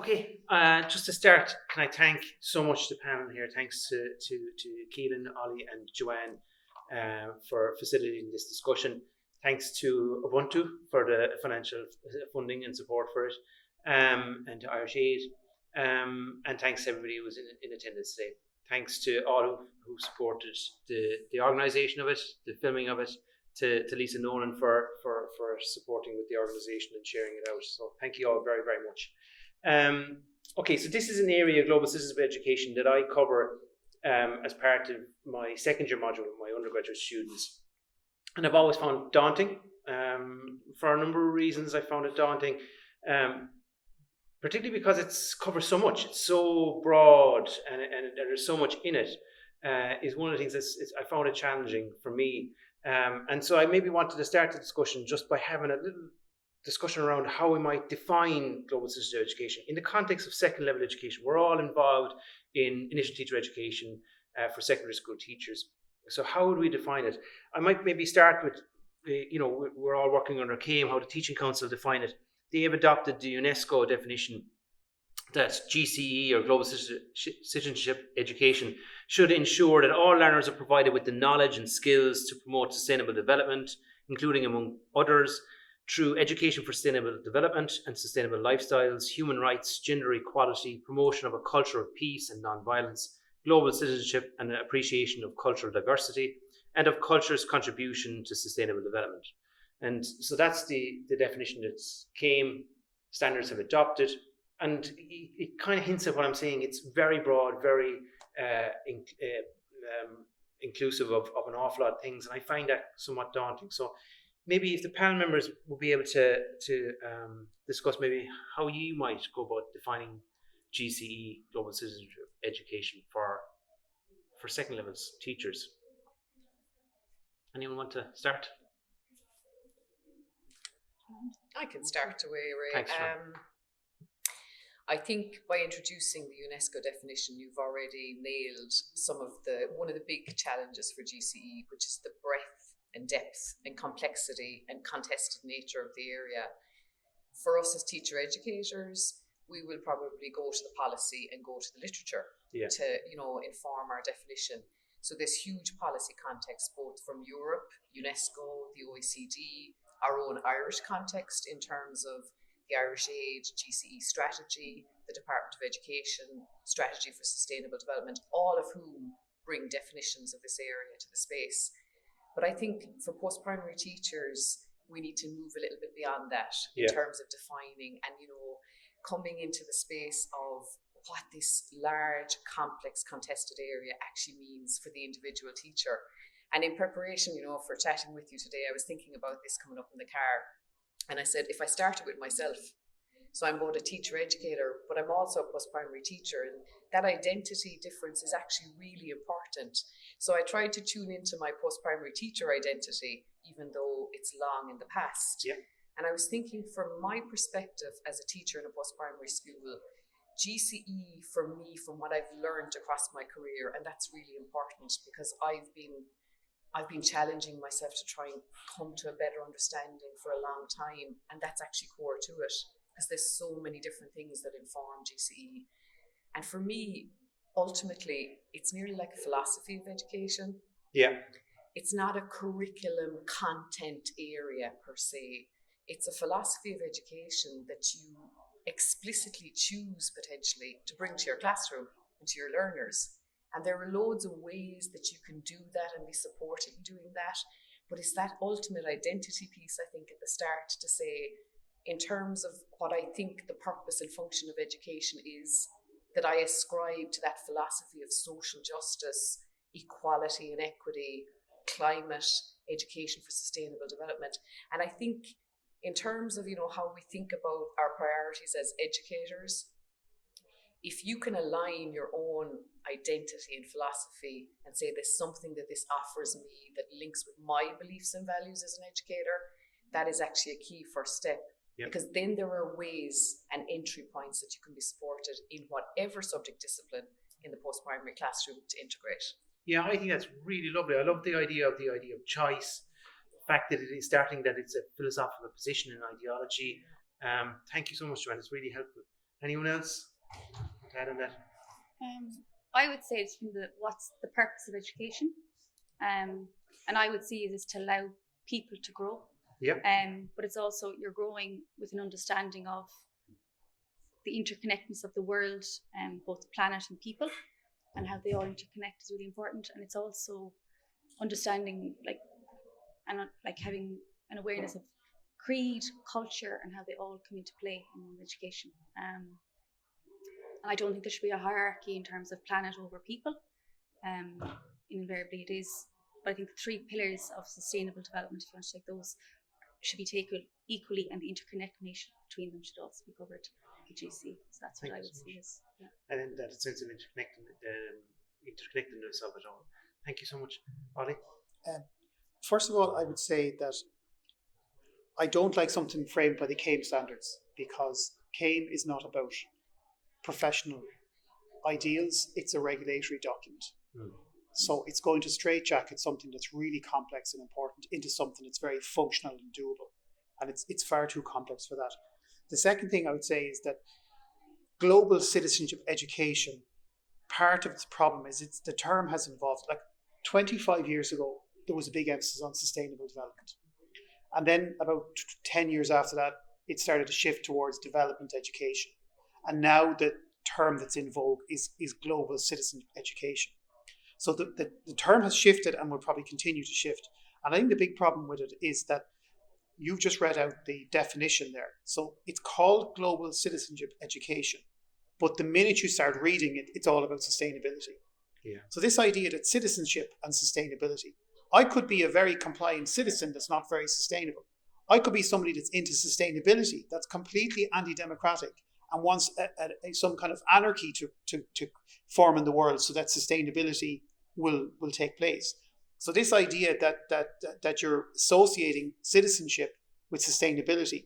Okay, just to start, can I thank so much the panel here. Thanks to Keelin, Ollie, and Joanne for facilitating this discussion. Thanks to Ubuntu for the financial funding and support for it, and to Irish Aid, and thanks to everybody who was in attendance today. Thanks to all who supported the organisation of it, the filming of it, to Lisa Nolan for supporting with the organisation and sharing it out. So thank you all very, very much. Okay, so this is an area of global citizenship education that I cover as part of my second year module with my undergraduate students. And I've always found it daunting. For a number of reasons I found it daunting, particularly because it covers so much. It's so broad and there's so much in it, is one of the things I found it challenging for me. And so I maybe wanted to start the discussion just by having a little discussion around how we might define global citizenship education in the context of second level education. We're all involved in initial teacher education for secondary school teachers. So how would we define it? I might maybe start with, we're all working under CAME, how the Teaching Council define it. They have adopted the UNESCO definition that GCE, or Global Citizenship Education, should ensure that all learners are provided with the knowledge and skills to promote sustainable development, including, among others, through education for sustainable development and sustainable lifestyles, human rights, gender equality, promotion of a culture of peace and non-violence, global citizenship and an appreciation of cultural diversity, and of culture's contribution to sustainable development. And so that's the definition that CAME standards have adopted. And it kind of hints at what I'm saying. It's very broad, very inclusive of an awful lot of things. And I find that somewhat daunting. So maybe if the panel members will be able to discuss maybe how you might go about defining GCE, Global Citizenship Education, for second levels teachers. Anyone want to start? I can start away, Ray. Thanks, I think by introducing the UNESCO definition, you've already nailed one of the big challenges for GCE, which is the breadth and depth and complexity and contested nature of the area. For us as teacher educators, we will probably go to the policy and go to the literature to inform our definition. So there's huge policy context, both from Europe, UNESCO, the OECD, our own Irish context in terms of the Irish Aid, GCE strategy, the Department of Education, strategy for sustainable development, all of whom bring definitions of this area to the space. But I think for post-primary teachers, we need to move a little bit beyond that in terms of defining and, coming into the space of what this large, complex, contested area actually means for the individual teacher. And in preparation, for chatting with you today, I was thinking about this coming up in the car. And I said, if I started with myself, so I'm both a teacher educator, but I'm also a post-primary teacher, and that identity difference is actually really important. So I tried to tune into my post-primary teacher identity, even though it's long in the past. Yeah. And I was thinking, from my perspective as a teacher in a post-primary school, GCE for me, from what I've learned across my career, and that's really important because I've been challenging myself to try and come to a better understanding for a long time, and that's actually core to it because there's so many different things that inform GCE. And for me, ultimately, it's nearly like a philosophy of education. Yeah. It's not a curriculum content area per se. It's a philosophy of education that you explicitly choose potentially to bring to your classroom and to your learners. And there are loads of ways that you can do that and be supported in doing that. But it's that ultimate identity piece, I think, at the start to say, in terms of what I think the purpose and function of education is, that I ascribe to that philosophy of social justice, equality and equity, climate, education for sustainable development. And I think in terms of, how we think about our priorities as educators, if you can align your own identity and philosophy and say there's something that this offers me that links with my beliefs and values as an educator, that is actually a key first step. Yep. Because then there are ways and entry points that you can be supported in whatever subject discipline in the post-primary classroom to integrate. Yeah, I think that's really lovely. I love the idea of choice, the fact that it's a philosophical position and ideology. Thank you so much, Joanne. It's really helpful. Anyone else to add on that? I would say it's from what's the purpose of education, and I would see it as to allow people to grow. Yeah. But it's also you're growing with an understanding of the interconnectedness of the world, both the planet and people, and how they all interconnect is really important. And it's also understanding like having an awareness of creed, culture, and how they all come into play in education. And I don't think there should be a hierarchy in terms of planet over people. Invariably it is. But I think the 3 pillars of sustainable development, if you want to take those, should be taken equally, and the interconnectedness between them should also be covered at GCE. So that's what I would see as. Yeah. And then that sense of interconnectedness of it all. Thank you so much, Ollie. First of all, I would say that I don't like something framed by the CAME standards, because CAME is not about professional ideals, it's a regulatory document. So it's going to straitjacket something that's really complex and important into something that's very functional and doable. And it's far too complex for that. The second thing I would say is that global citizenship education, part of the problem is the term has evolved. Like 25 years ago, there was a big emphasis on sustainable development. And then about 10 years after that, it started to shift towards development education. And now the term that's in vogue is global citizenship education. So the term has shifted and will probably continue to shift. And I think the big problem with it is that you've just read out the definition there. So it's called global citizenship education. But the minute you start reading it, it's all about sustainability. Yeah. So this idea that citizenship and sustainability, I could be a very compliant citizen that's not very sustainable. I could be somebody that's into sustainability, that's completely anti-democratic and wants some kind of anarchy to form in the world so that sustainability will take place. So this idea that you're associating citizenship with sustainability,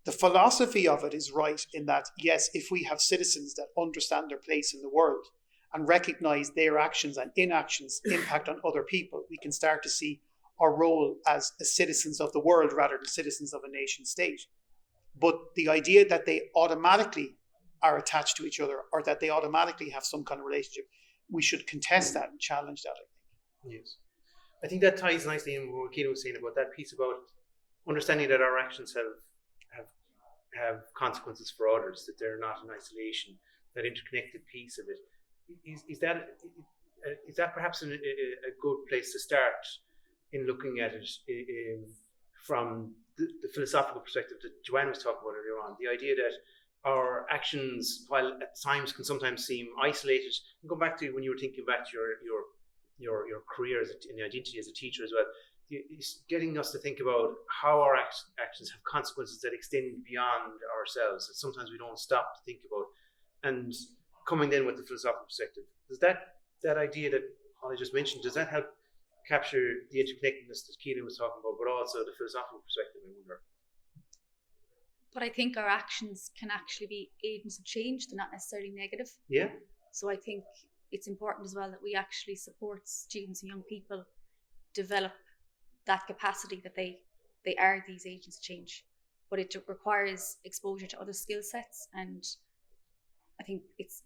the philosophy of it is right in that, yes, if we have citizens that understand their place in the world and recognize their actions and inactions impact on other people, we can start to see our role as citizens of the world rather than citizens of a nation state. But the idea that they automatically are attached to each other or that they automatically have some kind of relationship, we should contest that and challenge that, I think. Yes. I think that ties nicely in with what Keelin was saying about that piece about understanding that our actions have consequences for others, that they're not in isolation, that interconnected piece of it. Is that perhaps a good place to start in looking at it from the philosophical perspective that Joanne was talking about earlier on, the idea that our actions, while at times can sometimes seem isolated, and go back to when you were thinking back to your career and identity as a teacher as well, it's getting us to think about how our actions have consequences that extend beyond ourselves, that sometimes we don't stop to think about. And coming then with the philosophical perspective, does that idea that I just mentioned, does that help capture the interconnectedness that Keelin was talking about, but also the philosophical perspective, I wonder? But I think our actions can actually be agents of change. They're not necessarily negative. Yeah. So I think it's important as well that we actually support students and young people develop that capacity that they are these agents of change. But it requires exposure to other skill sets. And I think it's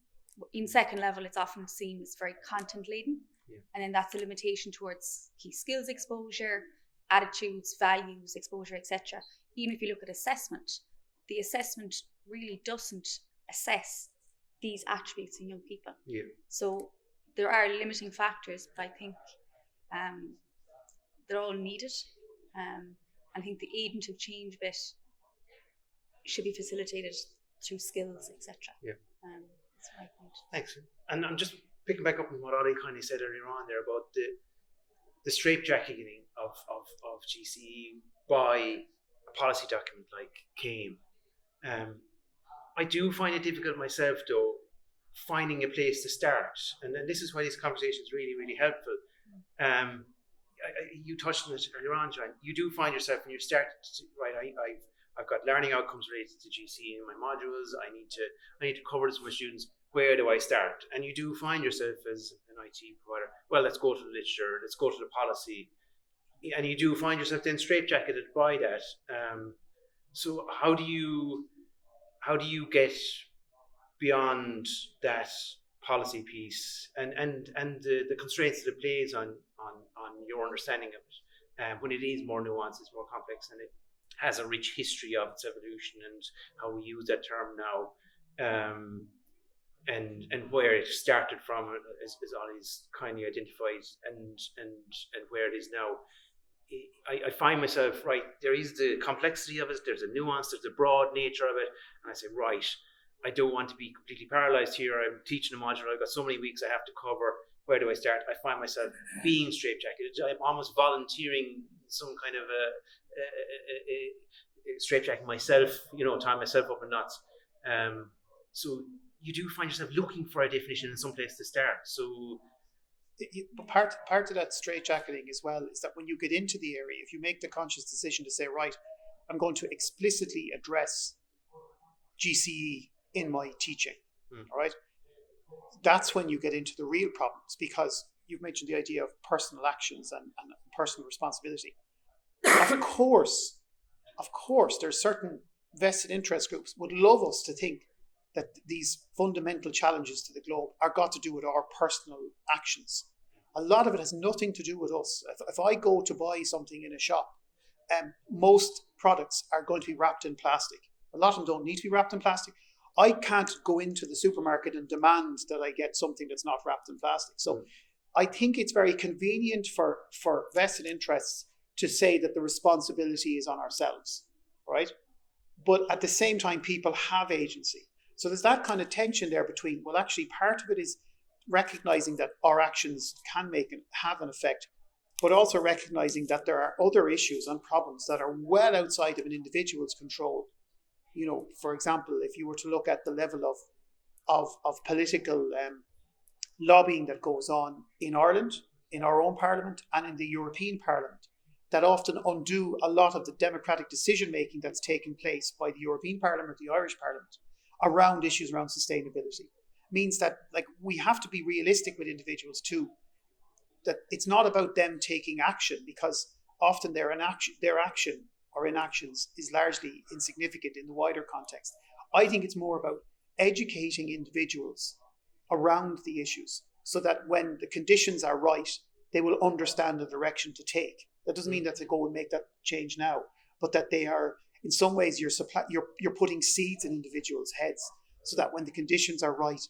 in second level, it's often seen as very content laden. Yeah. And then that's a limitation towards key skills exposure, attitudes, values, exposure, etc. Even if you look at assessment, the assessment really doesn't assess these attributes in young people. Yeah. So there are limiting factors, but I think they're all needed. I think the agent of change bit should be facilitated through skills, etc. Yeah. That's my point. Thanks. And I'm just picking back up on what Ollie kind of said earlier on there about the straitjacketing of GCE by a policy document like CAME. I do find it difficult myself, though, finding a place to start. And then this is why this conversation is really, really helpful. You touched on it earlier on, Joanne. You do find yourself when you start, right, I've got learning outcomes related to GCE in my modules. I need to cover this with my students. Where do I start? And you do find yourself as an IT provider, well, let's go to the literature, let's go to the policy. And you do find yourself then straitjacketed by that. So how do you get beyond that policy piece and the constraints that it plays on your understanding of it, when it is more nuanced, it's more complex, and it has a rich history of its evolution and how we use that term now, and where it started from is always kindly identified, and where it is now. I find myself, right, there is the complexity of it, there's a nuance, there's the broad nature of it, and I say, right, I don't want to be completely paralyzed here. I'm teaching a module, I've got so many weeks I have to cover. Where do I start? I find myself being straitjacketed. I'm almost volunteering some kind of a straitjacket myself, tying myself up in knots. So you do find yourself looking for a definition in some place to start. So part of that straitjacketing as well is that when you get into the area, if you make the conscious decision to say, right, I'm going to explicitly address GCE in my teaching, all right, that's when you get into the real problems, because you've mentioned the idea of personal actions and personal responsibility. Of course, there's certain vested interest groups would love us to think that these fundamental challenges to the globe are got to do with our personal actions. A lot of it has nothing to do with us. If I go to buy something in a shop, most products are going to be wrapped in plastic. A lot of them don't need to be wrapped in plastic. I can't go into the supermarket and demand that I get something that's not wrapped in plastic. So I think it's very convenient for vested interests to say that the responsibility is on ourselves, right? But at the same time, people have agency. So there's that kind of tension there between, well, actually part of it is recognizing that our actions can have an effect, but also recognizing that there are other issues and problems that are well outside of an individual's control. For example, if you were to look at the level of political lobbying that goes on in Ireland, in our own parliament, and in the European Parliament, that often undo a lot of the democratic decision-making that's taken place by the European Parliament, the Irish Parliament, around issues around sustainability. Means that, like, we have to be realistic with individuals too, that it's not about them taking action, because often their action or inactions is largely insignificant in the wider context. I think it's more about educating individuals around the issues so that when the conditions are right, they will understand the direction to take. That doesn't mean that they go and make that change now, but that they are, in some ways, you're putting seeds in individuals' heads so that when the conditions are right,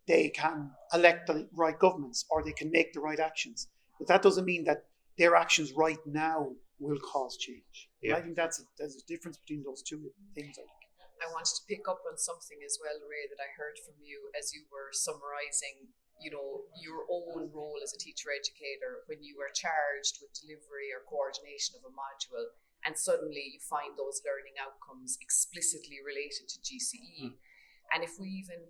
they can elect the right governments or they can make the right actions. But that doesn't mean that their actions right now will cause change. Yeah. I think there's a difference between those two things, I think. I wanted to pick up on something as well, Ray, that I heard from you as you were summarising, your own role as a teacher educator when you were charged with delivery or coordination of a module, and suddenly you find those learning outcomes explicitly related to GCE. And if we even,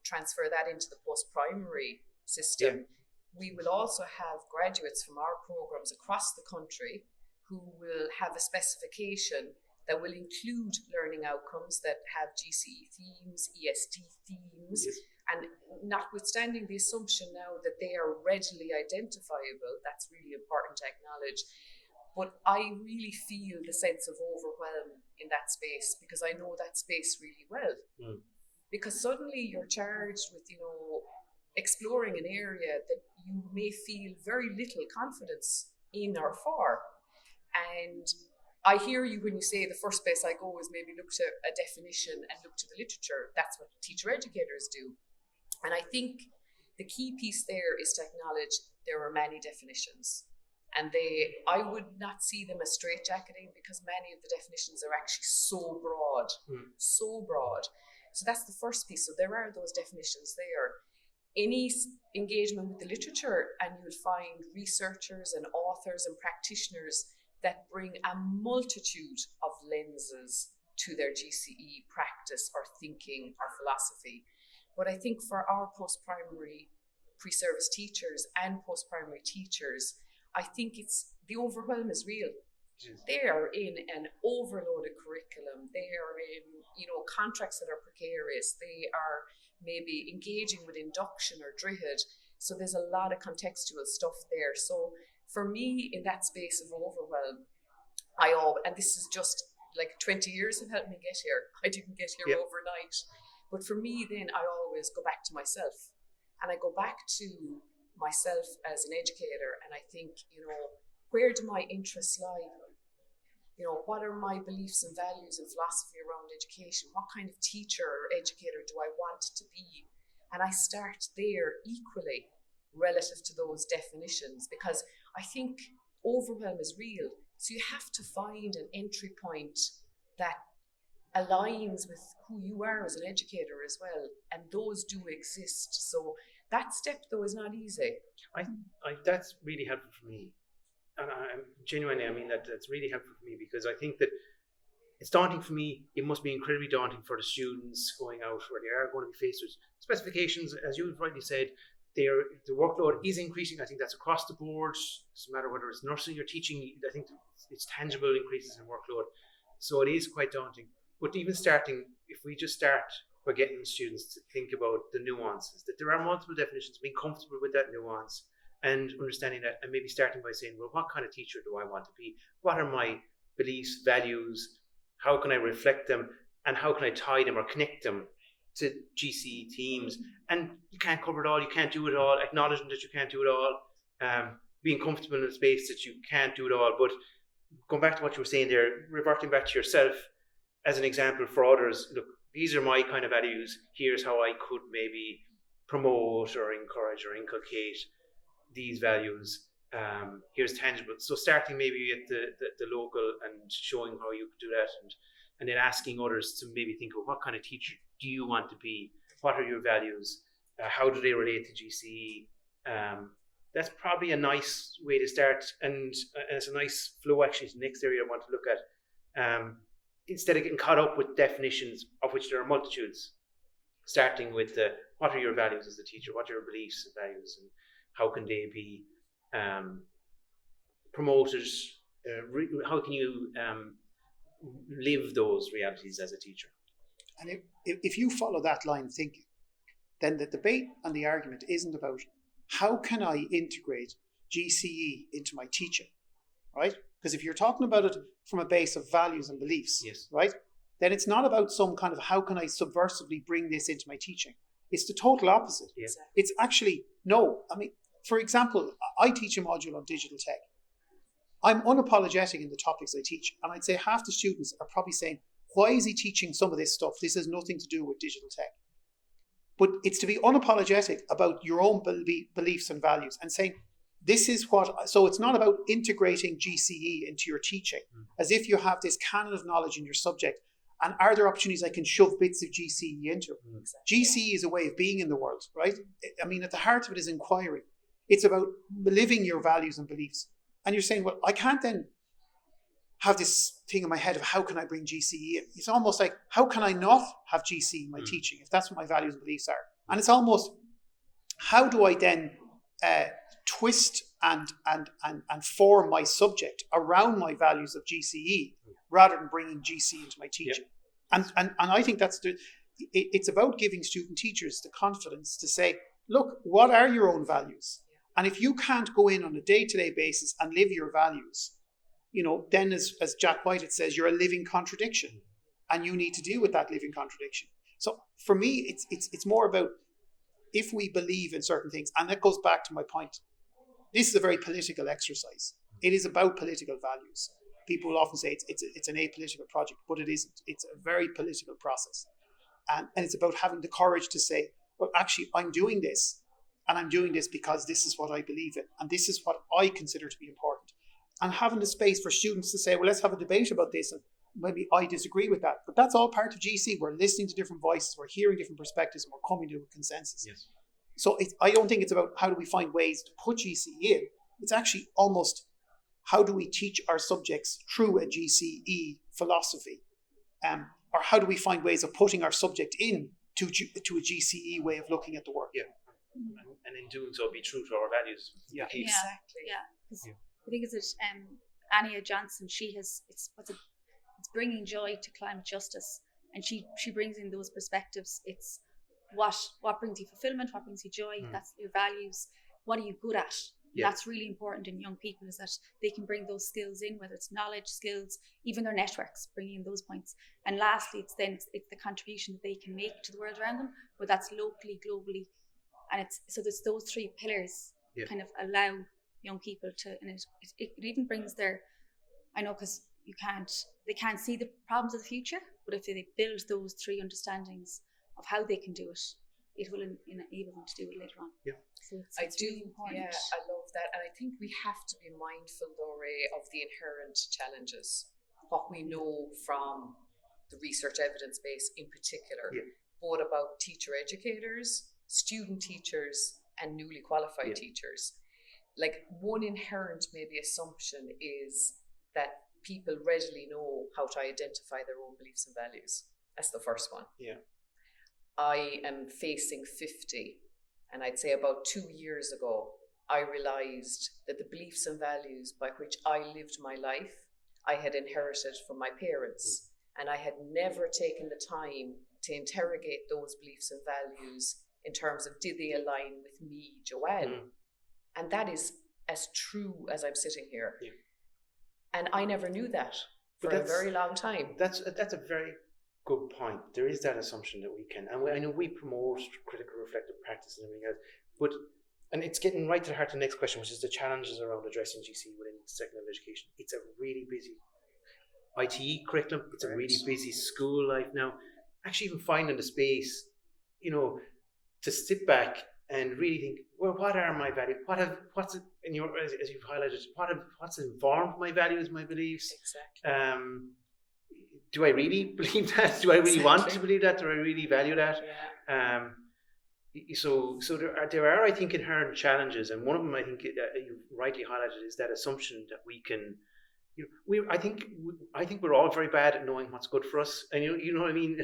transfer that into the post-primary system, we will also have graduates from our programs across the country who will have a specification that will include learning outcomes that have GCE themes, EST themes, and notwithstanding the assumption now that they are readily identifiable, that's really important to acknowledge. But I really feel the sense of overwhelm in that space, because I know that space really well. Because suddenly you're charged with, exploring an area that you may feel very little confidence in or for. And I hear you when you say the first place I go is maybe look to a definition and look to the literature. That's what teacher educators do. And I think the key piece there is to acknowledge there are many definitions. And I would not see them as straitjacketing, because many of the definitions are actually so broad. So that's the first piece. So there are those definitions there. Any engagement with the literature, and you'll find researchers and authors and practitioners that bring a multitude of lenses to their GCE practice or thinking or philosophy. But I think for our post-primary pre-service teachers and post-primary teachers, I think the overwhelm is real. They are in an overloaded curriculum. They are in, contracts that are precarious. They are maybe engaging with induction or DRIHID. So there's a lot of contextual stuff there. So for me, in that space of overwhelm, and this is just like 20 years have helped me get here. I didn't get here overnight. But for me, then I always go back to myself, and I go back to myself as an educator, and I think, where do my interests lie? What are my beliefs and values and philosophy around education? What kind of teacher or educator do I want to be? And I start there equally relative to those definitions, because I think overwhelm is real. So you have to find an entry point that aligns with who you are as an educator as well. And those do exist. So that step, though, is not easy. I that's really helpful for me. And I'm genuinely, that's really helpful for me, because I think that it's daunting for me. It must be incredibly daunting for the students going out where they are going to be faced with specifications. As you rightly said, the workload is increasing. I think that's across the board. It doesn't matter whether it's nursing or teaching. I think it's tangible increases in workload. So it is quite daunting. But even starting, if we just start by getting students to think about the nuances, that there are multiple definitions, being comfortable with that nuance, and understanding that, and maybe starting by saying, well, what kind of teacher do I want to be? What are my beliefs, values? How can I reflect them? And how can I tie them or connect them to GCE teams? And you can't cover it all. You can't do it all. Acknowledging that you can't do it all. Being comfortable in a space that you can't do it all. But going back to what you were saying there, reverting back to yourself as an example for others, look, these are my kind of values. Here's how I could maybe promote or encourage or inculcate these values. Here's tangible. So starting maybe at the local and showing how you could do that, and then asking others to maybe think of what kind of teacher do you want to be? What are your values? How do they relate to GCE? That's probably a nice way to start, and it's a nice flow actually to the next area I want to look at. Instead of getting caught up with definitions, of which there are multitudes, starting with what are your values as a teacher? What are your beliefs and values, and how can they be promoted? How can you live those realities as a teacher? And if you follow that line of thinking, then the debate and the argument isn't about how can I integrate GCE into my teaching, right? Because if you're talking about it from a base of values and beliefs, yes, right, then it's not about some kind of how can I subversively bring this into my teaching. It's the total opposite. Yes. It's actually, no. I mean, for example, I teach a module on digital tech. I'm unapologetic in the topics I teach. And I'd say half the students are probably saying, why is he teaching some of this stuff? This has nothing to do with digital tech. But it's to be unapologetic about your own beliefs and values and saying, this is what, so it's not about integrating GCE into your teaching, as if you have this canon of knowledge in your subject. And are there opportunities I can shove bits of GCE into? Exactly. GCE is a way of being in the world, right? I mean, at the heart of it is inquiry. It's about living your values and beliefs. And you're saying, well, I can't then have this thing in my head of how can I bring GCE in? It's almost like, how can I not have GCE in my teaching if that's what my values and beliefs are? And it's almost, how do I then twist and form my subject around my values of GCE rather than bringing GCE into my teaching? Yep. And I think it's about giving student teachers the confidence to say, look, what are your own values? And if you can't go in on a day-to-day basis and live your values, then as Jack White says, you're a living contradiction, and you need to deal with that living contradiction. So for me, it's more about if we believe in certain things, and that goes back to my point. This is a very political exercise. It is about political values. People will often say it's an apolitical project, but it isn't. It's a very political process, and it's about having the courage to say, well, actually, I'm doing this, and I'm doing this because this is what I believe in, and this is what I consider to be important. And having the space for students to say, well, let's have a debate about this, and maybe I disagree with that. But that's all part of GC. We're listening to different voices, we're hearing different perspectives, and we're coming to a consensus. Yes. So I don't think it's about how do we find ways to put GC in. It's actually almost how do we teach our subjects through a GCE philosophy, or how do we find ways of putting our subject in to a GCE way of looking at the world. Yeah. And in doing so, be true to our values. Yeah, exactly. Yeah. I think it's Anya Johnson. It's bringing joy to climate justice, and she brings in those perspectives. It's what brings you fulfillment, what brings you joy. That's your values. What are you good at? Yeah. That's really important in young people, is that they can bring those skills in, whether it's knowledge, skills, even their networks, bringing in those points. And lastly, it's the contribution that they can make to the world around them, but that's locally, globally. And there's those three pillars kind of allow young people to, and it even brings I know, because they can't see the problems of the future, but if they build those three understandings of how they can do it, it will enable them to do it later on. Yeah. So it's really important. Yeah, I love that. And I think we have to be mindful, though, Ray, of the inherent challenges, what we know from the research evidence base in particular, both about teacher educators, student teachers, and newly qualified teachers. Like, one inherent maybe assumption is that people readily know how to identify their own beliefs and values. That's the first one. Yeah. I am facing 50, and I'd say about 2 years ago, I realized that the beliefs and values by which I lived my life, I had inherited from my parents, and I had never taken the time to interrogate those beliefs and values in terms of, did they align with me, Joanne? And that is as true as I'm sitting here. Yeah. And I never knew that for a very long time. That's a very good point. There is that assumption that we can, and I know we promote critical reflective practice and everything else, and it's getting right to the heart of the next question, which is the challenges around addressing GCE within secondary education. It's a really busy ITE curriculum. It's a really busy school life now. Actually, even finding the space, to sit back and really think, well, what are my values? What's in your, as you've highlighted, what's informed my values, my beliefs? Exactly. Do I really believe that? Do I really want to believe that? Do I really value that? Yeah. So there are, I think, inherent challenges, and one of them, I think, you rightly highlighted, is that assumption that we can. I think we're all very bad at knowing what's good for us, and you know what I mean.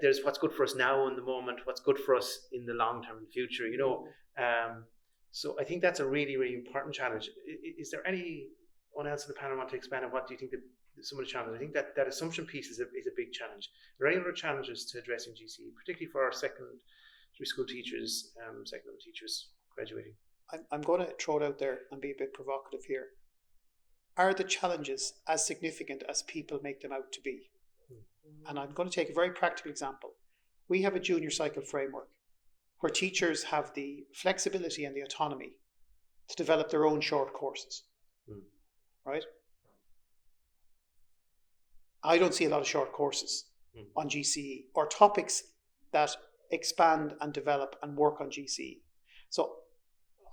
There's what's good for us now in the moment, what's good for us in the long term, in the future. So I think that's a really, really important challenge. Is there anyone else in the panel want to expand on what do you think that some of the challenges? I think that assumption piece is a big challenge. Are there any other challenges to addressing GCE, particularly for our secondary school teachers, secondary teachers graduating? I'm going to throw it out there and be a bit provocative here. Are the challenges as significant as people make them out to be? And I'm going to take a very practical example. We have a junior cycle framework where teachers have the flexibility and the autonomy to develop their own short courses, right? I don't see a lot of short courses on GCE or topics that expand and develop and work on GCE. So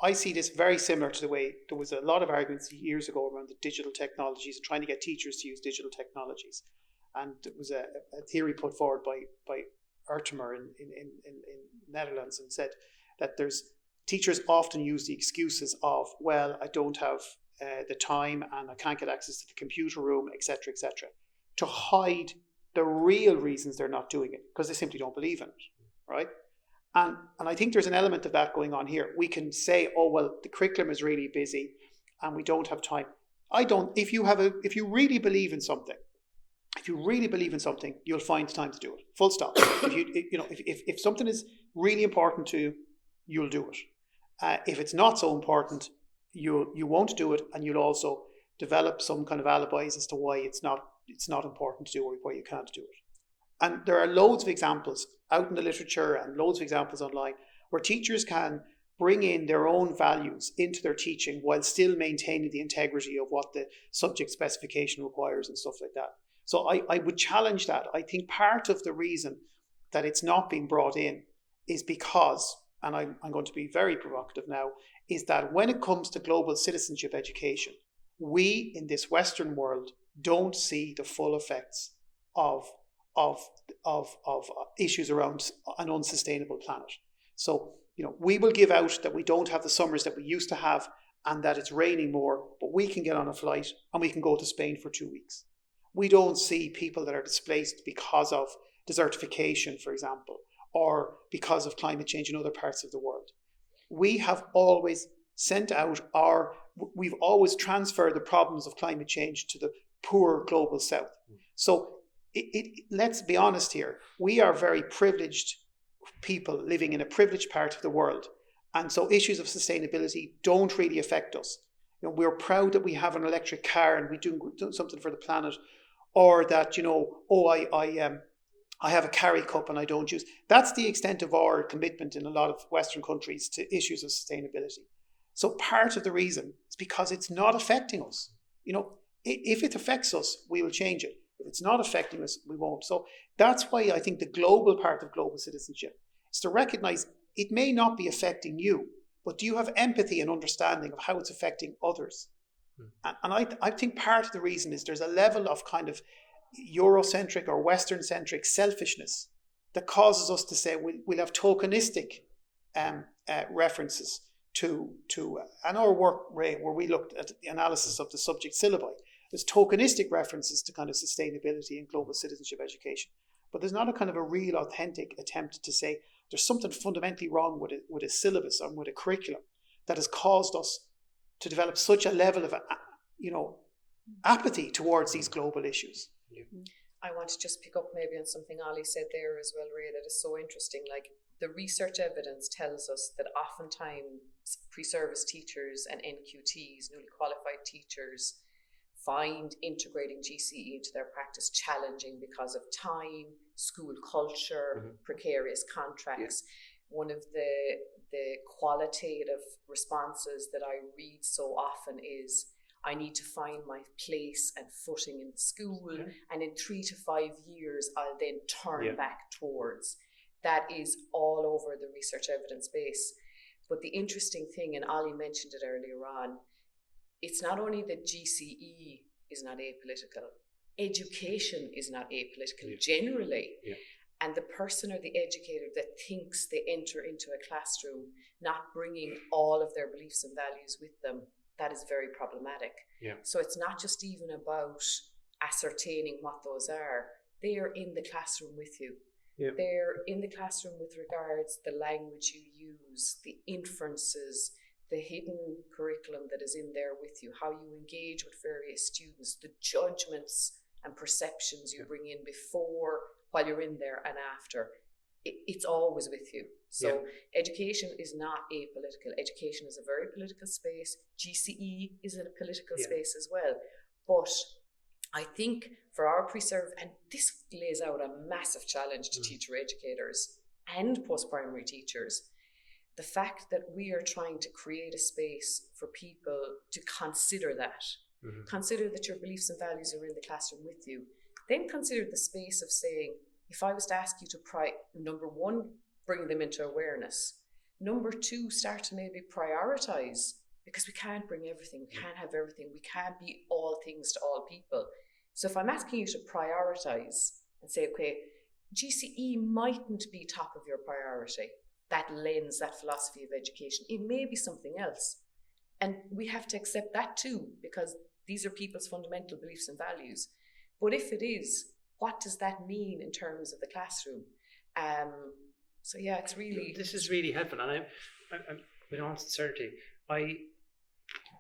I see this very similar to the way there was a lot of arguments years ago around the digital technologies and trying to get teachers to use digital technologies. And it was a theory put forward by Urtemer in Netherlands, and said that teachers often use the excuses of, well, I don't have the time and I can't get access to the computer room, etc., to hide the real reasons they're not doing it, because they simply don't believe in it, right? And I think there's an element of that going on here. We can say, oh, well, the curriculum is really busy and we don't have time. If you really believe in something, you'll find time to do it. Full stop. If something is really important to you, you'll do it. If it's not so important, you won't do it, and you'll also develop some kind of alibis as to why it's not important to do or why you can't do it. And there are loads of examples out in the literature and loads of examples online where teachers can bring in their own values into their teaching while still maintaining the integrity of what the subject specification requires and stuff like that. So I would challenge that. I think part of the reason that it's not being brought in is because, and I'm going to be very provocative now, is that when it comes to global citizenship education, we in this Western world don't see the full effects of issues around an unsustainable planet. So, we will give out that we don't have the summers that we used to have and that it's raining more, but we can get on a flight and we can go to Spain for 2 weeks. We don't see people that are displaced because of desertification, for example, or because of climate change in other parts of the world. We have always we've always transferred the problems of climate change to the poor global south. So let's be honest here. We are very privileged people living in a privileged part of the world. And so issues of sustainability don't really affect us. You know, we're proud that we have an electric car and we do something for the planet, or that, you know, I have a carry cup and I don't use. That's the extent of our commitment in a lot of Western countries to issues of sustainability. So part of the reason is because it's not affecting us. You know, if it affects us, we will change it. If it's not affecting us, we won't. So that's why I think the global part of global citizenship is to recognize it may not be affecting you, but do you have empathy and understanding of how it's affecting others? And I think part of the reason is there's a level of kind of Eurocentric or Western-centric selfishness that causes us to say we'll have tokenistic references to and our work, Ray, where we looked at the analysis of the subject syllabi. There's tokenistic references to kind of sustainability and global citizenship education, but there's not a kind of a real authentic attempt to say there's something fundamentally wrong with a syllabus or with a curriculum that has caused us to develop such a level of, you know, apathy towards these global issues. I want to just pick up maybe on something Ollie said there as well, Ray, that is so interesting. Like, the research evidence tells us that oftentimes pre-service teachers and NQTs, newly qualified teachers, find integrating GCE into their practice challenging because of time, school culture, precarious contracts. One of the qualitative responses that I read so often is, I need to find my place and footing in the school, and in 3 to 5 years I'll then turn back towards. That is all over the research evidence base. But the interesting thing, and Ollie mentioned it earlier on, it's not only that GCE is not apolitical, education is not apolitical generally. And the person or the educator that thinks they enter into a classroom not bringing all of their beliefs and values with them, that is very problematic. So it's not just even about ascertaining what those are. They are in the classroom with you. They're in the classroom with regards the language you use, the inferences, the hidden curriculum that is in there with you, how you engage with various students, the judgments and perceptions you bring in before, while you're in there, and after. It's always with you. So education is not apolitical. Education is a very political space. GCE is a political space as well. But I think for our pre-serve, and this lays out a massive challenge to teacher educators and post-primary teachers, the fact that we are trying to create a space for people to consider that. Consider that your beliefs and values are in the classroom with you. Then consider the space of saying, if I was to ask you to, number one, bring them into awareness. Number two, start to maybe prioritize, because we can't bring everything. We can't have everything. We can't be all things to all people. So if I'm asking you to prioritize and say, okay, GCE mightn't be top of your priority, that lens, that philosophy of education, it may be something else. And we have to accept that too, because these are people's fundamental beliefs and values. But if it is, what does that mean in terms of the classroom? So yeah, it's really... This is really helpful. And I'm with all sincerity,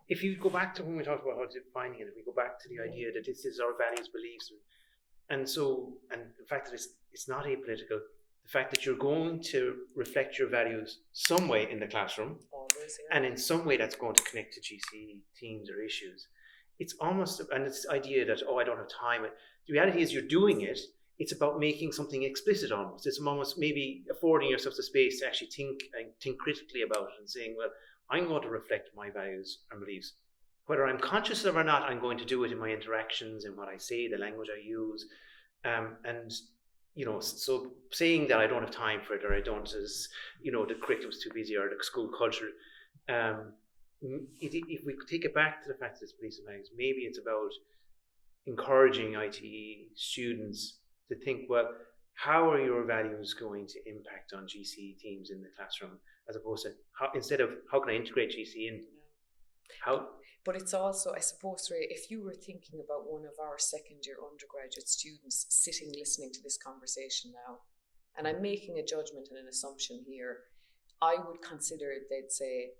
if you go back to when we talked about how defining it, if we go back to the idea that this is our values, beliefs, and the fact that it's not apolitical, the fact that you're going to reflect your values some way in the classroom, always, and in some way that's going to connect to GCE themes or issues. It's almost, and it's the idea that, I don't have time. The reality is you're doing it. It's about making something explicit almost. It's almost maybe affording yourself the space to actually think critically about it and saying, well, I'm going to reflect my values and beliefs. Whether I'm conscious of it or not, I'm going to do it in my interactions, in what I say, the language I use. So saying that I don't have time for it, or I don't, the curriculum's too busy, or the school culture, if we take it back to the fact that it's beliefs and values, maybe it's about encouraging ITE students to think, well, how are your values going to impact on GCE teams in the classroom, as opposed to instead of how can I integrate GCE in? How? But it's also, I suppose, Ray, if you were thinking about one of our second-year undergraduate students sitting listening to this conversation now, and I'm making a judgment and an assumption here, I would consider they'd say,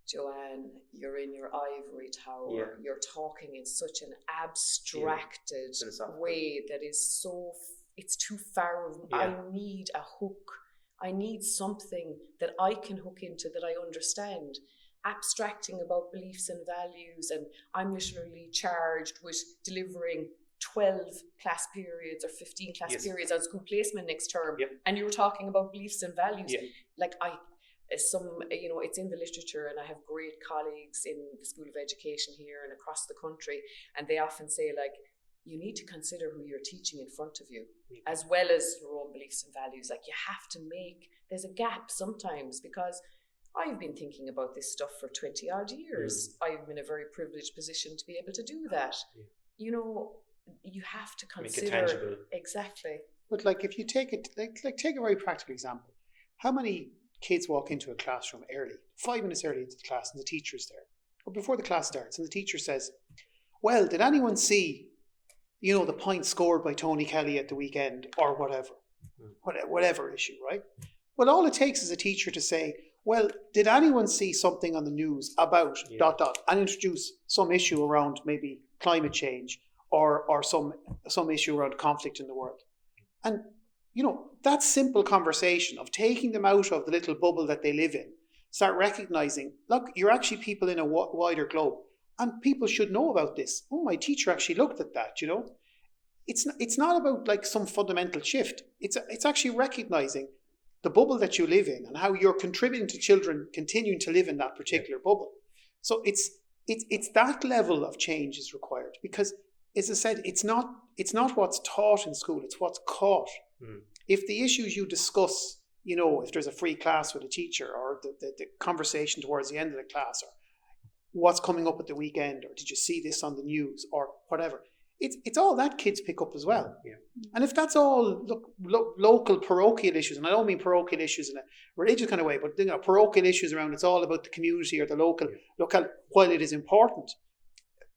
Joanne, you're in your ivory tower. You're talking in such an abstracted way that is it's too far. I need a hook. I need something that I can hook into, that I understand. Abstracting about beliefs and values, and I'm literally charged with delivering 12 class periods or 15 class periods on school placement next term, and you were talking about beliefs and values. Like it's in the literature, and I have great colleagues in the School of Education here and across the country, and they often say, like, you need to consider who you're teaching in front of you, as well as your own beliefs and values. Like, you have to there's a gap sometimes, because I've been thinking about this stuff for 20 odd years. I'm in a very privileged position to be able to do that. You know, you have to consider. Make it tangible. Exactly. But like, if you take it, like take a very practical example. How many kids walk into a classroom early, 5 minutes early into the class, and the teacher's there, or before the class starts, and the teacher says, well, did anyone see, the points scored by Tony Kelly at the weekend, or whatever issue, right? Well, all it takes is a teacher to say, well, did anyone see something on the news about ... and introduce some issue around maybe climate change or some issue around conflict in the world. And, that simple conversation of taking them out of the little bubble that they live in, start recognizing, look, you're actually people in a wider globe, and people should know about this. Oh, my teacher actually looked at that, It's not about like some fundamental shift. It's actually recognizing the bubble that you live in and how you're contributing to children continuing to live in that particular bubble. So it's that level of change is required, because, as I said, it's not what's taught in school, it's what's caught. If the issues you discuss, if there's a free class with a teacher, or the conversation towards the end of the class, or what's coming up at the weekend, or did you see this on the news, or whatever, it's all that kids pick up as well. And if that's all local parochial issues, and I don't mean parochial issues in a religious kind of way, but parochial issues around, it's all about the community or the local, while it is important.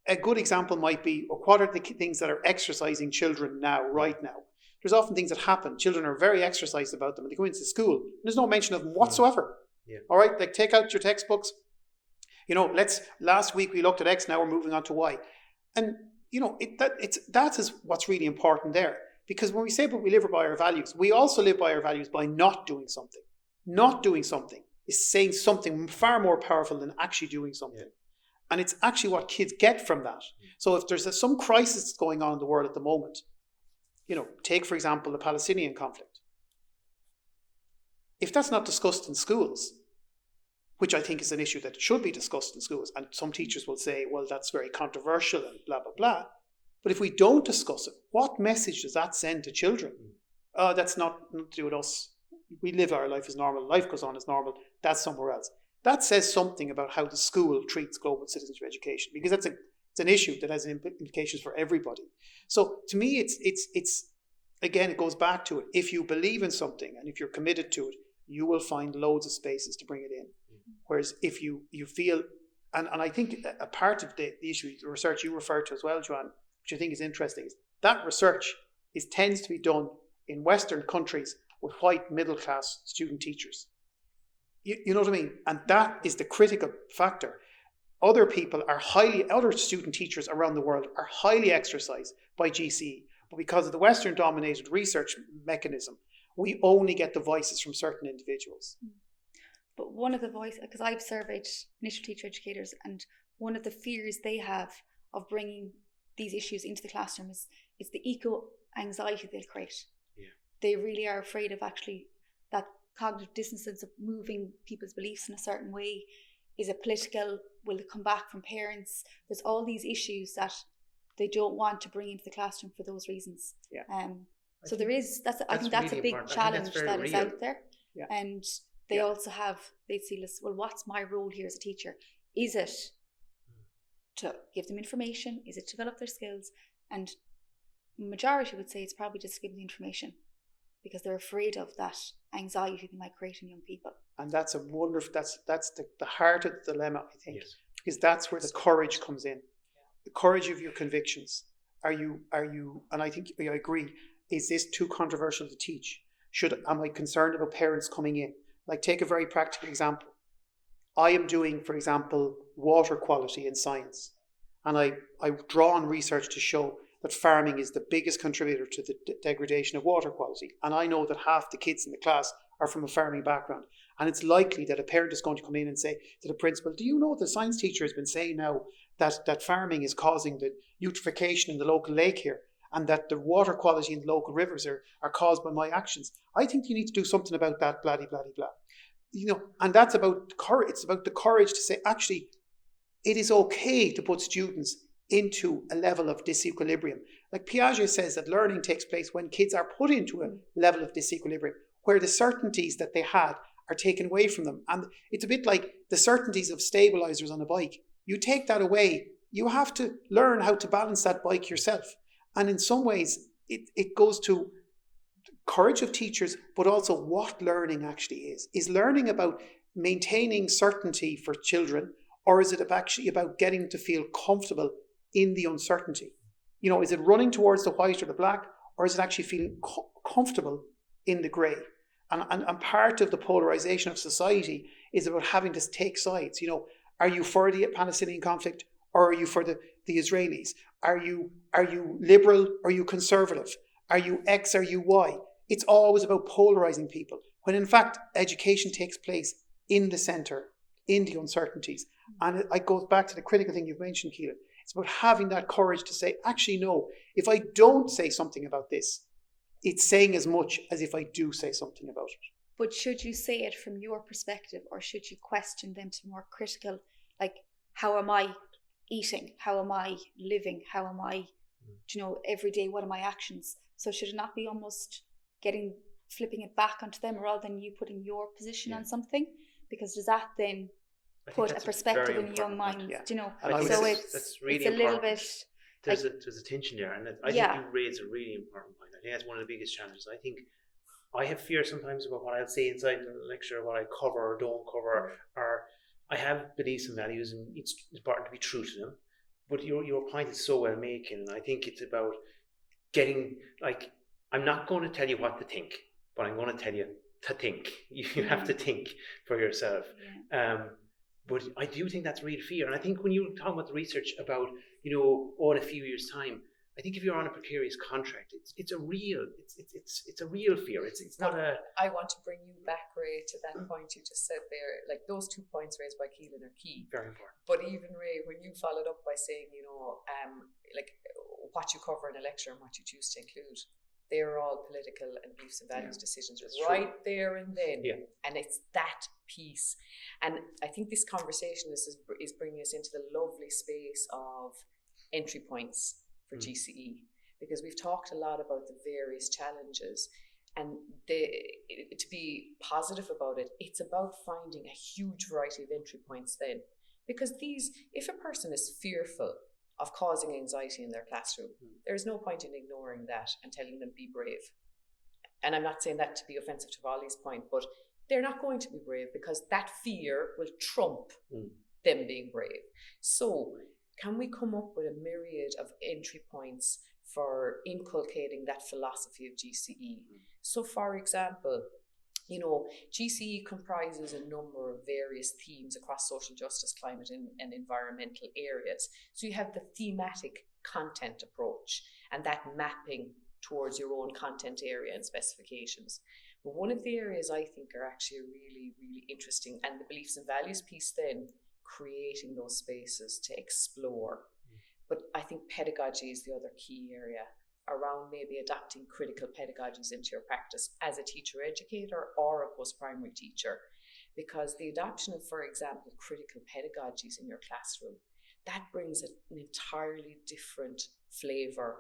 A good example might be, what are the things that are exercising children right now? There's often things that happen. Children are very exercised about them, and they go into school, and there's no mention of them whatsoever. All right, like, take out your textbooks. Last week we looked at X, now we're moving on to Y. And that is what's really important there. Because when we say, but we live by our values, we also live by our values by not doing something. Not doing something is saying something far more powerful than actually doing something. And it's actually what kids get from that. So if there's some crisis that's going on in the world at the moment, take, for example, the Palestinian conflict. If that's not discussed in schools, which I think is an issue that should be discussed in schools, and some teachers will say, well, that's very controversial and blah, blah, blah. But if we don't discuss it, what message does that send to children? That's not to do with us. We live our life as normal. Life goes on as normal. That's somewhere else. That says something about how the school treats global citizenship education, because it's an issue that has implications for everybody. So to me, it's again, it goes back to it. If you believe in something and if you're committed to it, you will find loads of spaces to bring it in. Whereas if you feel, and I think a part of the issue, the research you referred to as well, Joanne, which I think is interesting, is that research tends to be done in Western countries with white middle-class student teachers. You know what I mean? And that is the critical factor. Other student teachers around the world are highly exercised by GCE, but because of the Western-dominated research mechanism, we only get the voices from certain individuals. But one of the voices, because I've surveyed initial teacher educators, and one of the fears they have of bringing these issues into the classroom is the eco-anxiety they'll create. They really are afraid of actually that cognitive dissonance of moving people's beliefs in a certain way. Is it political? Will it come back from parents? There's all these issues that they don't want to bring into the classroom for those reasons. So there is, I think that's really a big important challenge that is out there. And they also they see, well, what's my role here as a teacher? Is it to give them information? Is it to develop their skills? And majority would say it's probably just to give them the information, because they're afraid of that anxiety they might create in young people. And that's a wonderful, that's the heart of the dilemma, I think, because that's where the courage comes in. The courage of your convictions. Are you, and I think I agree, is this too controversial to teach? Am I concerned about parents coming in? Like, take a very practical example. I am doing, for example, water quality in science. And I draw on research to show that farming is the biggest contributor to the degradation of water quality. And I know that half the kids in the class are from a farming background. And it's likely that a parent is going to come in and say to the principal, do you know the science teacher has been saying now that farming is causing the eutrophication in the local lake here, and that the water quality in the local rivers are caused by my actions. I think you need to do something about that, blah, blah, blah, blah. And that's about courage. It's about the courage to say, actually, it is okay to put students into a level of disequilibrium. Like Piaget says that learning takes place when kids are put into a level of disequilibrium, where the certainties that they had are taken away from them. And it's a bit like the certainties of stabilizers on a bike. You take that away, you have to learn how to balance that bike yourself. And in some ways, it goes to courage of teachers, but also what learning actually is. Is learning about maintaining certainty for children, or is it actually about getting to feel comfortable in the uncertainty? Is it running towards the white or the black, or is it actually feeling comfortable in the grey? And part of the polarization of society is about having to take sides. Are you for the Palestinian conflict, or are you for the Israelis? Are you liberal, or are you conservative? Are you X, are you Y? It's always about polarizing people, when in fact education takes place in the centre, in the uncertainties. And it goes back to the critical thing you've mentioned, Keelin. It's about having that courage to say, actually, no, if I don't say something about this, it's saying as much as if I do say something about it. But should you say it from your perspective, or should you question them to more critical, like, how am I eating? How am I living? How am I, every day, what are my actions? So should it not be almost flipping it back onto them, rather than you putting your position on something? Because does that then put a perspective in a young mind? Yeah. So that's really it's a little important. bit. There's a tension there, and I think you raise a really important point. I think that's one of the biggest challenges. I think I have fear sometimes about what I'll say inside the lecture, what I cover or don't cover, or I have beliefs and values, and it's important to be true to them. But your point is so well making, and I think it's about getting, I'm not going to tell you what to think, but I'm going to tell you to think. You have to think for yourself. Yeah. But I do think that's real fear. And I think when you talk about the research about, in a few years' time, I think if you're on a precarious contract, it's a real fear. It's not a. I want to bring you back, Ray, to that point you just said there. Like, those 2 points raised by Keelin are key. Very important. But even, Ray, when you followed up by saying, what you cover in a lecture and what you choose to include, they're all political and beliefs and values decisions right there and then. Yeah. And it's that piece. And I think this conversation is bringing us into the lovely space of entry points for GCE, because we've talked a lot about the various challenges, and to be positive about it, it's about finding a huge variety of entry points then. Because if a person is fearful of causing anxiety in their classroom, there's no point in ignoring that and telling them be brave. And I'm not saying that to be offensive to Volley's point, but they're not going to be brave because that fear will trump them being brave. So can we come up with a myriad of entry points for inculcating that philosophy of GCE? So, for example, GCE comprises a number of various themes across social justice, climate, and environmental areas. So you have the thematic content approach, and that mapping towards your own content area and specifications. But one of the areas I think are actually really, really interesting, and the beliefs and values piece then, creating those spaces to explore. But I think pedagogy is the other key area, around maybe adapting critical pedagogies into your practice as a teacher educator or a post-primary teacher. Because the adoption of, for example, critical pedagogies in your classroom, that brings an entirely different flavour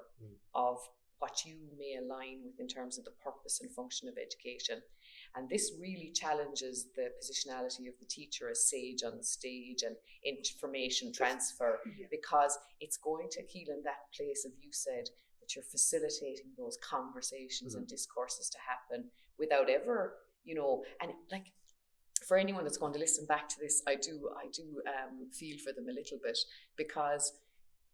of what you may align with in terms of the purpose and function of education. And this really challenges the positionality of the teacher as sage on the stage and information transfer, because it's going to heal in that place of, you said, that you're facilitating those conversations and discourses to happen without ever, and like, for anyone that's going to listen back to this, I do feel for them a little bit, because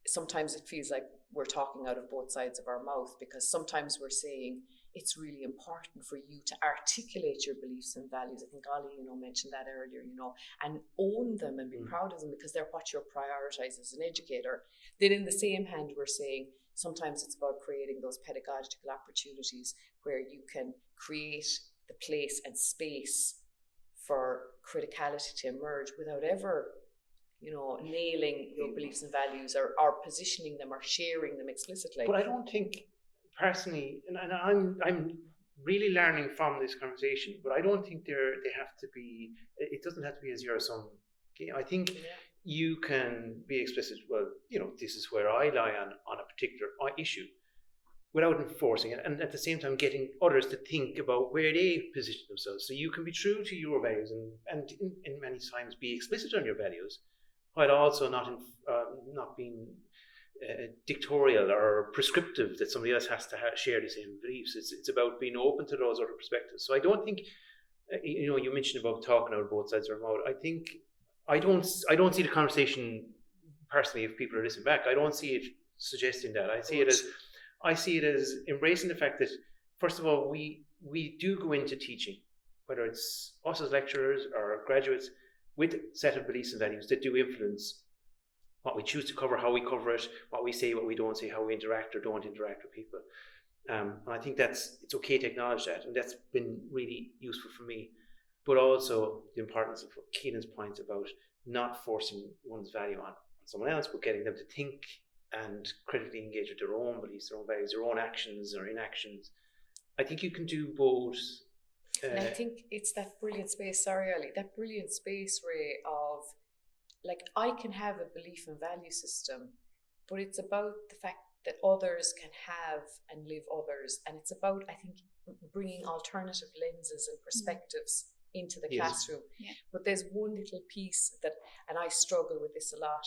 sometimes it feels like we're talking out of both sides of our mouth, because sometimes we're saying it's really important for you to articulate your beliefs and values. I think Ollie, mentioned that earlier, and own them and be proud of them, because they're what you're prioritizing as an educator. Then in the same hand, we're saying sometimes it's about creating those pedagogical opportunities where you can create the place and space for criticality to emerge without ever, nailing your beliefs and values or positioning them or sharing them explicitly. But I don't think, personally, and I'm really learning from this conversation, but I don't think they have to be, it doesn't have to be a zero-sum game. I think you can be explicit, well, this is where I lie on a particular issue, without enforcing it, and at the same time getting others to think about where they position themselves. So you can be true to your values and in many times be explicit on your values, while also not being dictatorial or prescriptive that somebody else has to share the same beliefs. It's about being open to those other perspectives. So I don't think, you mentioned about talking out both sides of their mouth. I think I don't see the conversation personally, if people are listening back, I don't see it suggesting that. I see it as embracing the fact that, first of all, we do go into teaching, whether it's us as lecturers or graduates, with a set of beliefs and values that do influence what we choose to cover, how we cover it, what we say, what we don't say, how we interact or don't interact with people. And I think it's okay to acknowledge that, and that's been really useful for me. But also the importance of Keelin's point about not forcing one's value on someone else, but getting them to think and critically engage with their own beliefs, their own values, their own actions or inactions. I think you can do both. And I think it's that brilliant space, sorry Ali, that brilliant space, Ray, of I can have a belief and value system, but it's about the fact that others can have and live others. And it's about, I think, bringing alternative lenses and perspectives into the classroom. Yeah. But there's one little piece that, and I struggle with this a lot.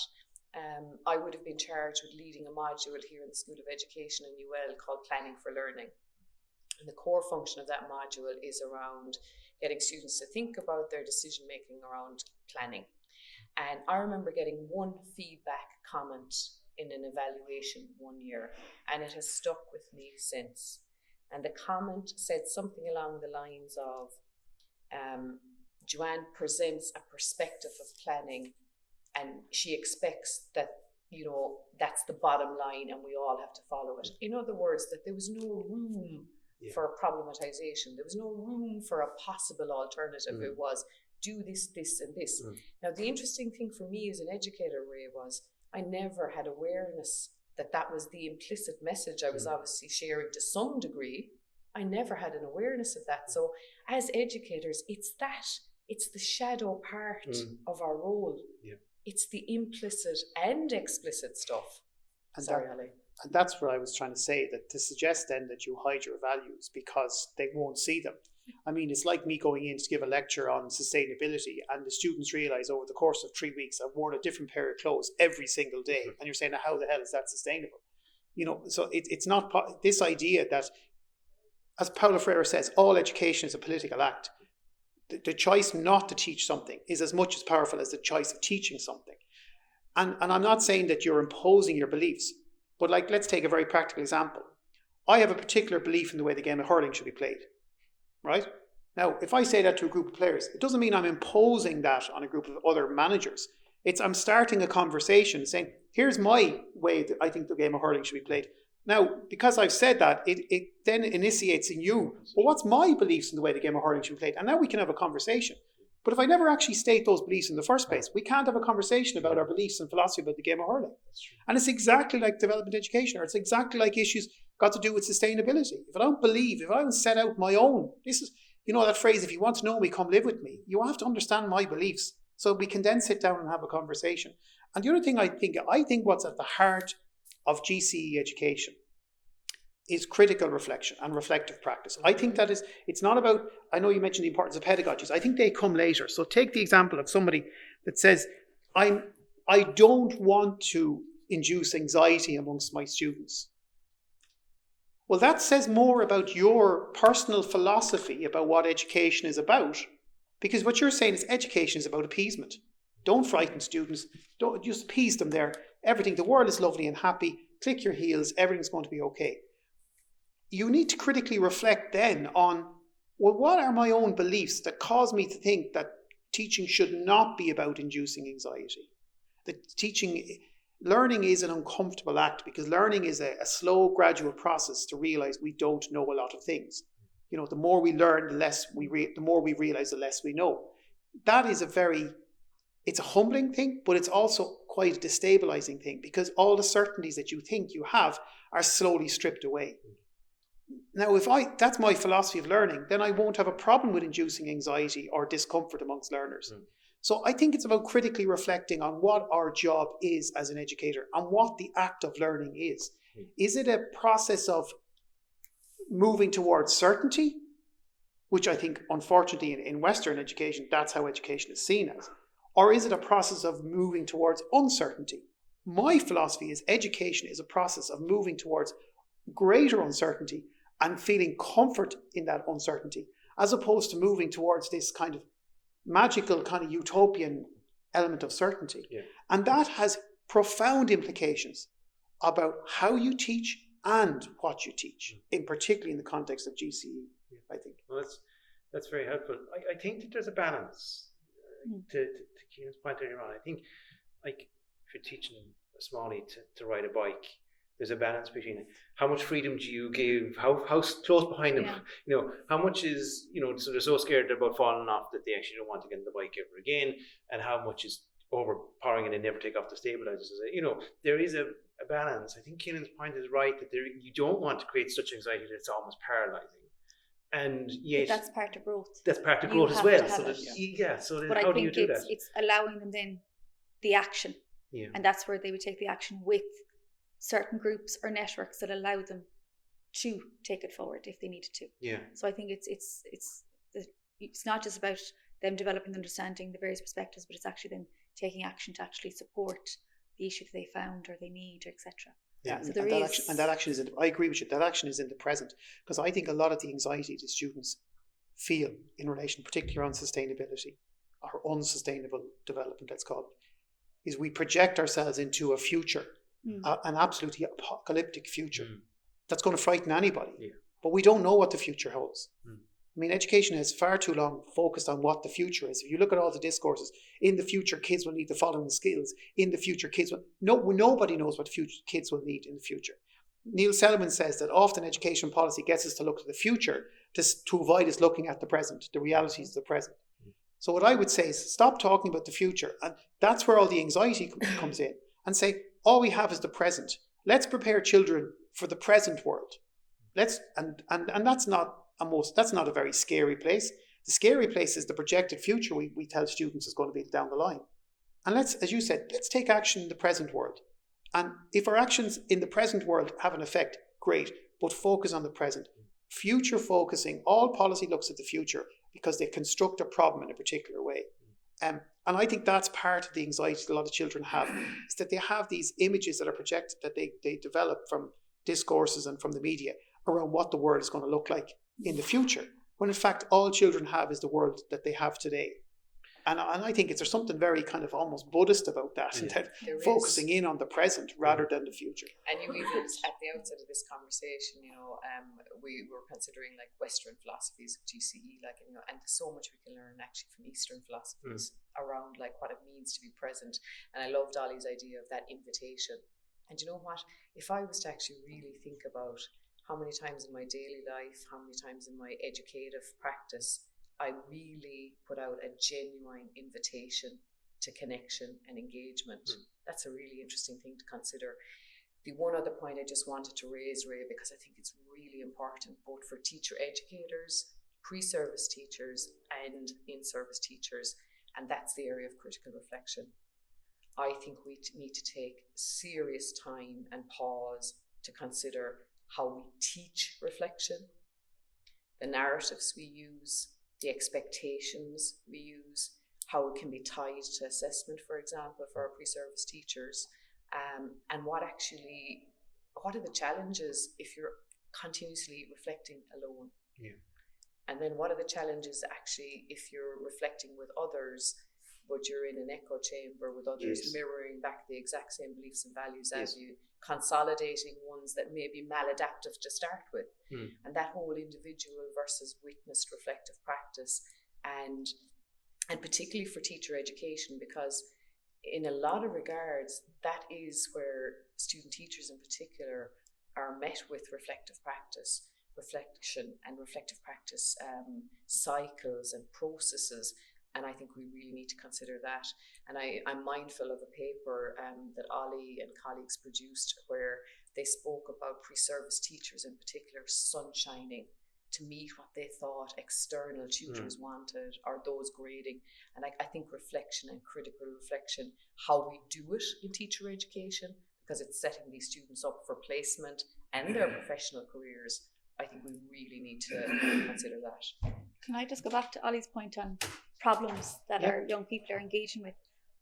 I would have been charged with leading a module here in the School of Education in UL called Planning for Learning. And the core function of that module is around getting students to think about their decision making around planning. And I remember getting one feedback comment in an evaluation one year, and it has stuck with me since. And the comment said something along the lines of, Joanne presents a perspective of planning, and she expects that, that's the bottom line and we all have to follow it. In other words, that there was no room for problematization. There was no room for a possible alternative. It was, do this, this, and this. Now, the interesting thing for me as an educator, Ray, was I never had awareness that was the implicit message I was obviously sharing to some degree. I never had an awareness of that. So as educators, it's the shadow part of our role. Yeah. It's the implicit and explicit stuff. And Sorry, Ali. And that's what I was trying to say, that to suggest then that you hide your values because they won't see them. I mean, it's like me going in to give a lecture on sustainability and the students realize over the course of 3 weeks I've worn a different pair of clothes every single day. And you're saying, how the hell is that sustainable? So it's not this idea that, as Paulo Freire says, all education is a political act. The choice not to teach something is as much as powerful as the choice of teaching something. And I'm not saying that you're imposing your beliefs, but let's take a very practical example. I have a particular belief in the way the game of hurling should be played, right? Now, if I say that to a group of players, it doesn't mean I'm imposing that on a group of other managers. I'm starting a conversation saying, here's my way that I think the game of hurling should be played. Now, because I've said that, it then initiates in you, well, what's my beliefs in the way the game of hurling should be played? And now we can have a conversation. But if I never actually state those beliefs in the first place, we can't have a conversation about our beliefs and philosophy about the game of hurling. And it's exactly like development education, or it's exactly like issues got to do with sustainability. If I don't set out my own, this is, that phrase, if you want to know me, come live with me. You have to understand my beliefs so we can then sit down and have a conversation. And the other thing I think what's at the heart of GCE education is critical reflection and reflective practice. I think that it's not about, I know you mentioned the importance of pedagogies. I think they come later. So take the example of somebody that says, I don't want to induce anxiety amongst my students. Well, that says more about your personal philosophy about what education is about, because what you're saying is education is about appeasement. Don't frighten students. Don't just appease them there. Everything, the world is lovely and happy. Click your heels. Everything's going to be okay. You need to critically reflect then on, well, what are my own beliefs that cause me to think that teaching should not be about inducing anxiety? That learning is an uncomfortable act, because learning is a slow, gradual process to realize we don't know a lot of things. You know, the more we learn, the more we realize, the less we know. That is it's a humbling thing, but it's also quite a destabilizing thing, because all the certainties that you think you have are slowly stripped away. Now, that's my philosophy of learning, then I won't have a problem with inducing anxiety or discomfort amongst learners. So I think it's about critically reflecting on what our job is as an educator and what the act of learning is. Is it a process of moving towards certainty, which I think, unfortunately, in Western education, that's how education is seen as? Or is it a process of moving towards uncertainty? My philosophy is education is a process of moving towards greater uncertainty and feeling comfort in that uncertainty, as opposed to moving towards this kind of magical, kind of utopian element of certainty. Yeah. And that has profound implications about how you teach and what you teach, in particularly in the context of GCE, I think. Well, that's very helpful. I think that there's a balance to Keelin's point earlier on. I think, like, if you're teaching a smallie to ride a bike, there's a balance between how much freedom do you give, how close behind them, you know, how much is, you know, so they're so scared about falling off that they actually don't want to get on the bike ever again, and how much is overpowering and they never take off the stabilizers. You know, there is a balance. I think Keelin's point is right, that you don't want to create such anxiety that it's almost paralyzing. And yet, but that's part of growth. That's part of You growth as have well. to have So it. so But how I do you think do that? it's allowing them then the action. Yeah. And that's where they would take the action with certain groups or networks that allow them to take it forward if they needed to. Yeah. So I think it's not just about them developing, understanding the various perspectives, but it's actually them taking action to actually support the issue that they found or they need, etc. Yeah, so that action is I agree with you. That action is in the present, because I think a lot of the anxiety that students feel in relation, particularly around sustainability or unsustainable development, let's call it, is we project ourselves into a future, an absolutely apocalyptic future that's going to frighten anybody. Yeah. But we don't know what the future holds. I mean, education has far too long focused on what the future is. If you look at all the discourses, in the future, kids will need the following skills. In the future, nobody knows what kids will need in the future. Neil Selman says that often education policy gets us to look to the future to avoid us looking at the present, the realities of the present. So what I would say is stop talking about the future. And that's where all the anxiety comes in. And say, all we have is the present. Let's prepare children for the present world. And that's not a very scary place. The scary place is the projected future we tell students is going to be down the line. And as you said, let's take action in the present world. And if our actions in the present world have an effect, great, but focus on the present. Future focusing, all policy looks at the future because they construct a problem in a particular way. And I think that's part of the anxiety that a lot of children have, is that they have these images that are projected, that they develop from discourses and from the media around what the world is going to look like in the future, when in fact all children have is the world that they have today. And I think there's something very kind of almost Buddhist about that, and that focusing in on the present rather than the future. And you even, at the outset of this conversation, we were considering like Western philosophies of GCE, and there's so much we can learn actually from Eastern philosophies around like what it means to be present. And I loved Ollie's idea of that invitation. And you know what? If I was to actually really think about how many times in my daily life, how many times in my educative practice, I really put out a genuine invitation to connection and engagement. That's a really interesting thing to consider. The one other point I just wanted to raise, Ray, because I think it's really important both for teacher educators, pre-service teachers and in-service teachers, and that's the area of critical reflection. I think we need to take serious time and pause to consider how we teach reflection, the narratives we use, the expectations we use, how it can be tied to assessment, for example, for our pre-service teachers, and what are the challenges if you're continuously reflecting alone? Yeah. And then what are the challenges actually if you're reflecting with others, but you're in an echo chamber with others mirroring back the exact same beliefs and values as you, consolidating ones that may be maladaptive to start with. And that whole individual versus witnessed reflective practice, and particularly for teacher education, because in a lot of regards, that is where student teachers in particular are met with reflective practice. reflection and reflective practice cycles and processes. And I think we really need to consider that. And I'm mindful of a paper that Ollie and colleagues produced where they spoke about pre-service teachers in particular sunshining to meet what they thought external tutors wanted, or those grading. And I think reflection and critical reflection, how we do it in teacher education, because it's setting these students up for placement and their professional careers. I think we really need to consider that. Can I just go back to Ollie's point on problems that our young people are engaging with?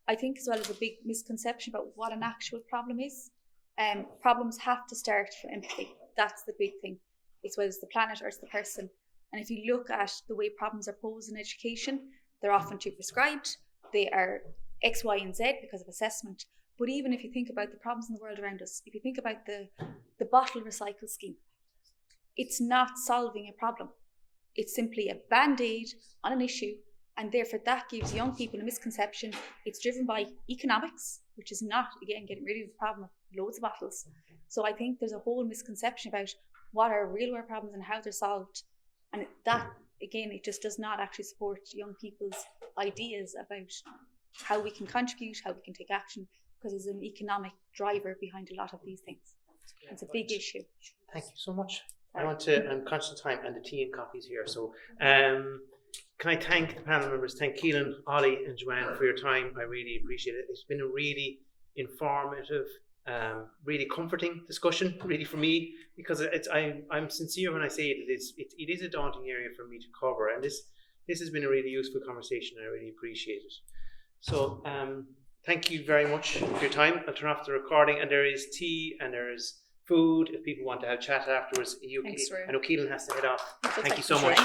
I think as well as a big misconception about what an actual problem is. Problems have to start from empathy. That's the big thing. It's whether it's the planet or it's the person. And if you look at the way problems are posed in education, they're often too prescribed. They are X, Y, and Z because of assessment. But even if you think about the problems in the world around us, if you think about the bottle recycle scheme, it's not solving a problem. It's simply a band-aid on an issue, and therefore that gives young people a misconception. It's driven by economics, which is not, again, getting rid of the problem of loads of bottles. So I think there's a whole misconception about what are real world problems and how they're solved. And that, again, it just does not actually support young people's ideas about how we can contribute, how we can take action, because there's an economic driver behind a lot of these things. It's a big issue. Thank you so much. I'm conscious of time and the tea and coffee's here. So can I thank the panel members, thank Keelin, Ollie and Joanne for your time. I really appreciate it. It's been a really informative, really comforting discussion, really for me, because I'm sincere when I say it is a daunting area for me to cover, and this has been a really useful conversation. I really appreciate it. So thank you very much for your time. I'll turn off the recording, and there is tea and there is food if people want to have chat afterwards. Thanks, Ray. I know Keelin has to head off. Thank you so much.